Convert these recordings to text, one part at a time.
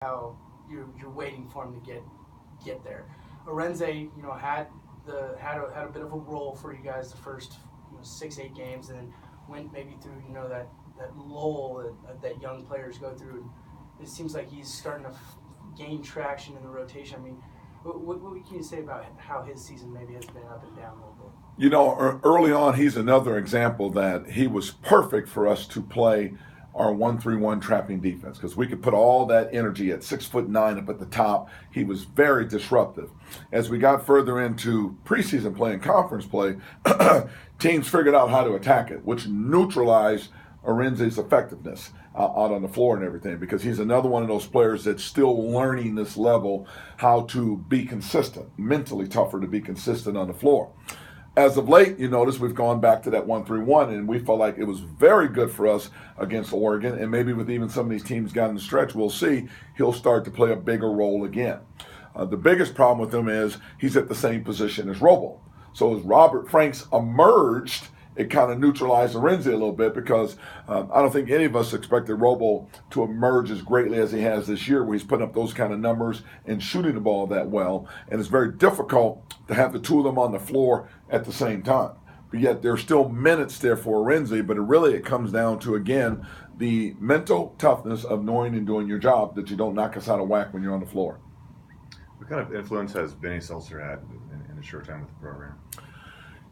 how you're waiting for him to get there. Arenze, had a bit of a role for you guys the first 6-8 games, and then went maybe through that lull that young players go through. And it seems like he's starting to gain traction in the rotation. I mean, what can you say about how his season maybe has been up and down a little bit? Early on, he's another example that he was perfect for us to play our 1-3-1 trapping defense because we could put all that energy at 6'9" up at the top. He was very disruptive. As we got further into preseason play and conference play, teams figured out how to attack it, which neutralized Arenze's effectiveness out on the floor and everything, because he's another one of those players that's still learning this level, how to be consistent, mentally tougher to be consistent on the floor. As of late, you notice we've gone back to that 1-3-1, and we felt like it was very good for us against Oregon, and maybe with even some of these teams got in the stretch, we'll see he'll start to play a bigger role again. The biggest problem with him is he's at the same position as Robo. So as Robert Franks emerged, it kind of neutralized Arenze a little bit because I don't think any of us expected Robo to emerge as greatly as he has this year, where he's putting up those kind of numbers and shooting the ball that well. And it's very difficult to have the two of them on the floor at the same time. But yet there's still minutes there for Arenze, but it comes down to, again, the mental toughness of knowing and doing your job, that you don't knock us out of whack when you're on the floor. What kind of influence has Benny Seltzer had in a short time with the program?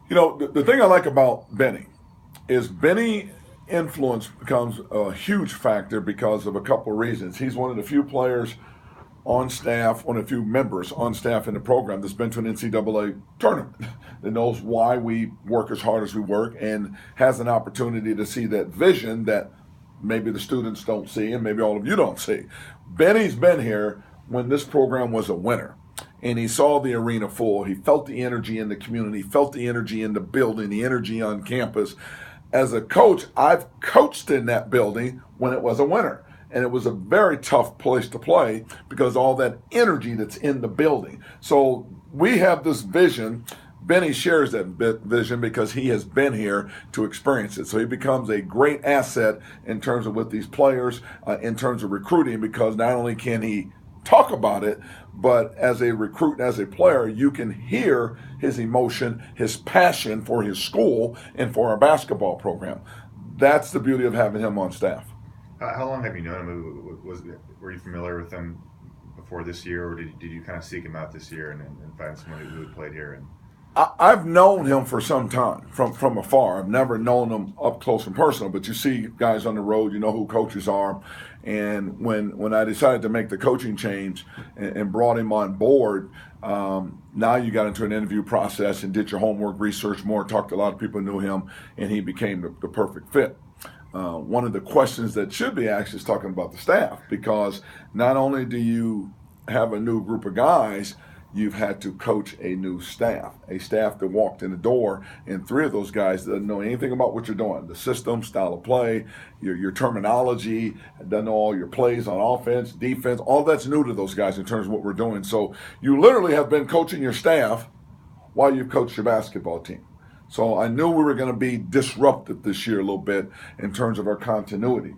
The thing I like about Benny is Benny influence becomes a huge factor because of a couple of reasons. He's one of the few players on staff, one of the few members on staff in the program that's been to an NCAA tournament, that knows why we work as hard as we work and has an opportunity to see that vision that maybe the students don't see and maybe all of you don't see. Benny's been here when this program was a winner. And he saw the arena full. He felt the energy in the community, felt the energy in the building, the energy on campus. As a coach, I've coached in that building when it was a winner. And it was a very tough place to play because all that energy that's in the building. So we have this vision. Benny shares that vision because he has been here to experience it. So he becomes a great asset in terms of with these players, in terms of recruiting, because not only can he talk about it, but as a recruit and as a player, you can hear his emotion, his passion for his school and for our basketball program. That's the beauty of having him on staff. How long have you known him? Were you familiar with him before this year, or did you kind of seek him out this year and find someone who had played here? I've known him for some time from afar. I've never known him up close and personal, but you see guys on the road, you know who coaches are. And when I decided to make the coaching change and brought him on board, now you got into an interview process and did your homework, research more, talked to a lot of people who knew him, and he became the perfect fit. One of the questions that should be asked is talking about the staff, because not only do you have a new group of guys, you've had to coach a new staff, a staff that walked in the door, and 3 of those guys doesn't know anything about what you're doing, the system, style of play, your terminology, doesn't know all your plays on offense, defense, all that's new to those guys in terms of what we're doing. So you literally have been coaching your staff while you've coached your basketball team. So I knew we were going to be disrupted this year a little bit in terms of our continuity.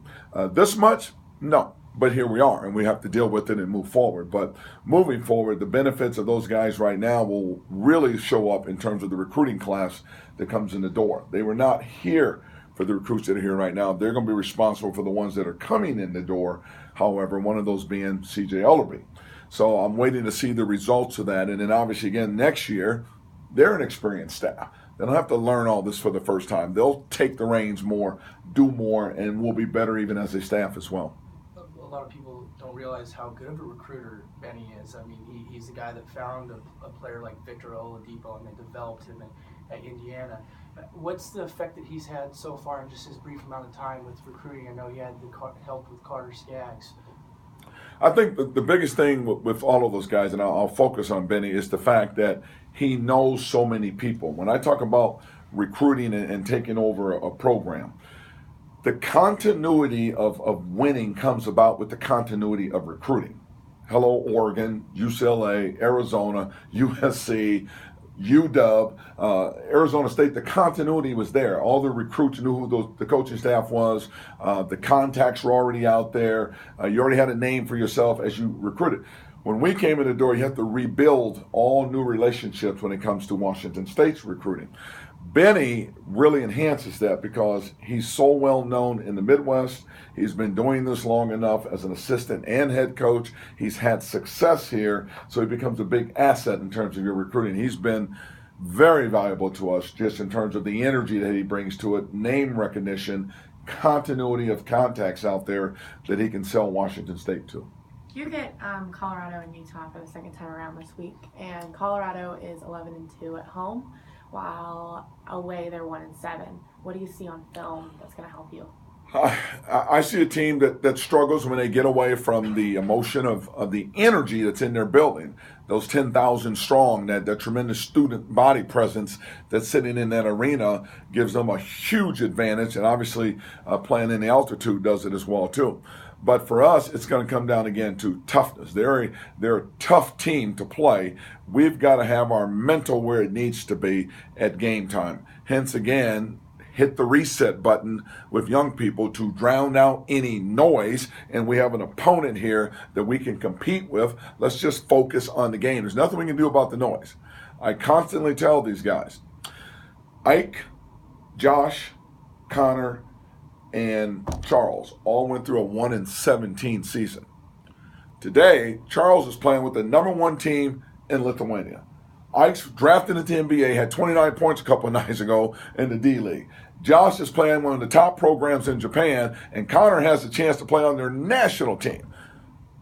This much? No. But here we are, and we have to deal with it and move forward. But moving forward, the benefits of those guys right now will really show up in terms of the recruiting class that comes in the door. They were not here for the recruits that are here right now. They're going to be responsible for the ones that are coming in the door, however, one of those being C.J. Ellerby. So I'm waiting to see the results of that. And then obviously, again, next year, they're an experienced staff. They don't have to learn all this for the first time. They'll take the reins more, do more, and we'll be better even as a staff as well. A lot of people don't realize how good of a recruiter Benny is. I mean, he's the guy that found a player like Victor Oladipo and then developed him at Indiana. What's the effect that he's had so far in just his brief amount of time with recruiting? I know he had the help with Carter Skaggs. I think the biggest thing with all of those guys, and I'll focus on Benny, is the fact that he knows so many people. When I talk about recruiting and taking over a program, the continuity of winning comes about with the continuity of recruiting. Hello, Oregon, UCLA, Arizona, USC, UW, Arizona State, the continuity was there. All the recruits knew who the coaching staff was. The contacts were already out there. You already had a name for yourself as you recruited. When we came in the door, you have to rebuild all new relationships when it comes to Washington State's recruiting. Benny really enhances that because he's so well known in the Midwest. He's been doing this long enough as an assistant and head coach. He's had success here, so he becomes a big asset in terms of your recruiting. He's been very valuable to us just in terms of the energy that he brings to it, name recognition, continuity of contacts out there that he can sell Washington State to. You get Colorado and Utah for the second time around this week, and Colorado is 11-2 at home, while away they're 1-7. What do you see on film that's going to help you? I see a team that struggles when they get away from the emotion of the energy that's in their building. Those 10,000 strong, that tremendous student body presence that's sitting in that arena gives them a huge advantage, and obviously playing in the altitude does it as well too. But for us, it's going to come down again to toughness. They're a tough team to play. We've got to have our mental where it needs to be at game time. Hence, again, hit the reset button with young people to drown out any noise. And we have an opponent here that we can compete with. Let's just focus on the game. There's nothing we can do about the noise. I constantly tell these guys, Ike, Josh, Connor, and Charles all went through a 1-17 season. Today, Charles is playing with the number one team in Lithuania. Ike's drafted into the NBA, had 29 points a couple of nights ago in the D-League. Josh is playing one of the top programs in Japan, and Connor has a chance to play on their national team.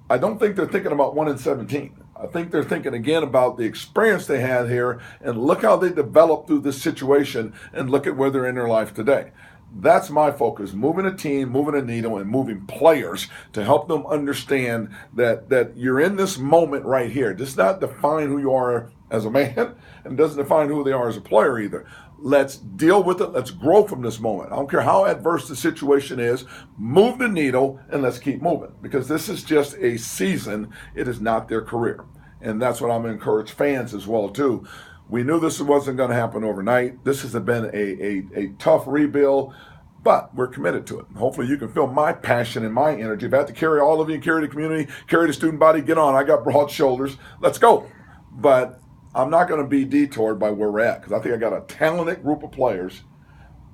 I don't think they're thinking about 1-17. I think they're thinking again about the experience they had here, and look how they developed through this situation, and look at where they're in their life today. That's my focus, moving a team, moving a needle, and moving players to help them understand that you're in this moment right here. It does not define who you are as a man, and doesn't define who they are as a player either. Let's deal with it. Let's grow from this moment. I don't care how adverse the situation is. Move the needle, and let's keep moving, because this is just a season. It is not their career. And that's what I'm going to encourage fans as well, too. We knew this wasn't going to happen overnight. This has been a tough rebuild, but we're committed to it. Hopefully you can feel my passion and my energy. If I have to carry all of you, carry the community, carry the student body, get on. I got broad shoulders. Let's go. But I'm not going to be detoured by where we're at, because I think I got a talented group of players.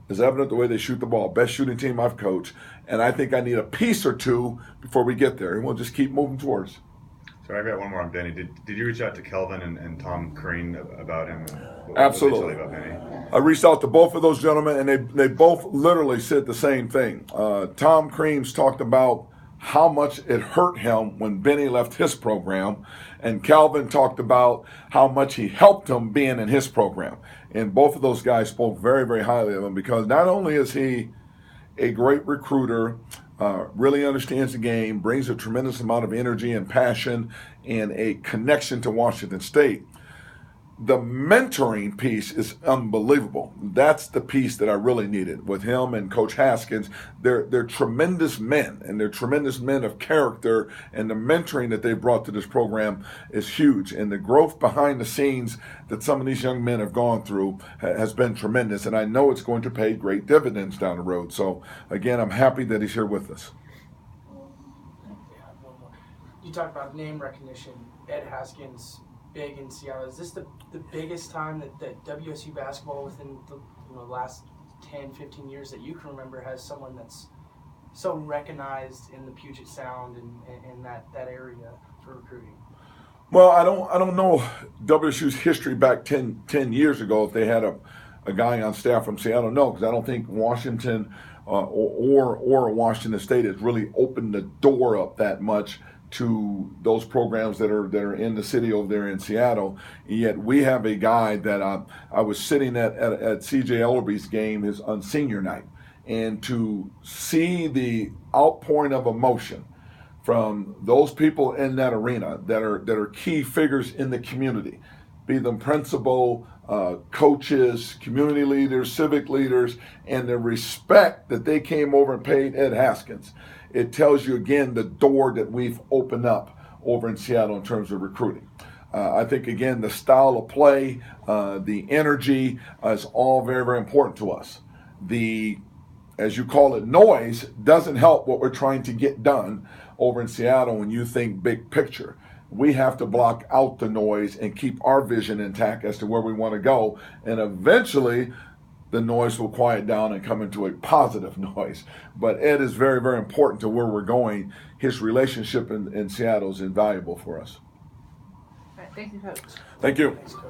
It's evident the way they shoot the ball. Best shooting team I've coached. And I think I need a piece or two before we get there. And we'll just keep moving towards. So I got one more on Benny. Did you reach out to Kelvin and Tom Crean about him? Absolutely. What did they tell you about Benny? I reached out to both of those gentlemen, and they both literally said the same thing. Tom Crean's talked about how much it hurt him when Benny left his program, and Calvin talked about how much he helped him being in his program. And both of those guys spoke very, very highly of him, because not only is he a great recruiter, really understands the game, brings a tremendous amount of energy and passion and a connection to Washington State. The mentoring piece is unbelievable. That's the piece that I really needed with him and Coach Haskins. They're tremendous men, and they're tremendous men of character, and the mentoring that they've brought to this program is huge. And the growth behind the scenes that some of these young men have gone through has been tremendous, and I know it's going to pay great dividends down the road. So, again, I'm happy that he's here with us. You talk about name recognition. Ed Haskins, big in Seattle. Is this the biggest time that WSU basketball within the last 10, 15 years that you can remember has someone that's so recognized in the Puget Sound and that area for recruiting? Well, I don't know WSU's history back 10 years ago if they had a guy on staff from Seattle. No, because I don't think Washington or Washington State has really opened the door up that much to those programs that are in the city over there in Seattle. And yet we have a guy that I was sitting at C.J. Ellerby's game on senior night, and to see the outpouring of emotion from those people in that arena that are key figures in the community, be them principal, coaches, community leaders, civic leaders, and the respect that they came over and paid Ed Haskins. It tells you again the door that we've opened up over in Seattle in terms of recruiting. I think, again, the style of play, the energy is all very, very important to us. The, as you call it, noise doesn't help what we're trying to get done over in Seattle when you think big picture. We have to block out the noise and keep our vision intact as to where we want to go. And eventually, the noise will quiet down and come into a positive noise. But Ed is very, very important to where we're going. His relationship in Seattle is invaluable for us. All right, thank you, Coach. Thank you. Thanks, Coach.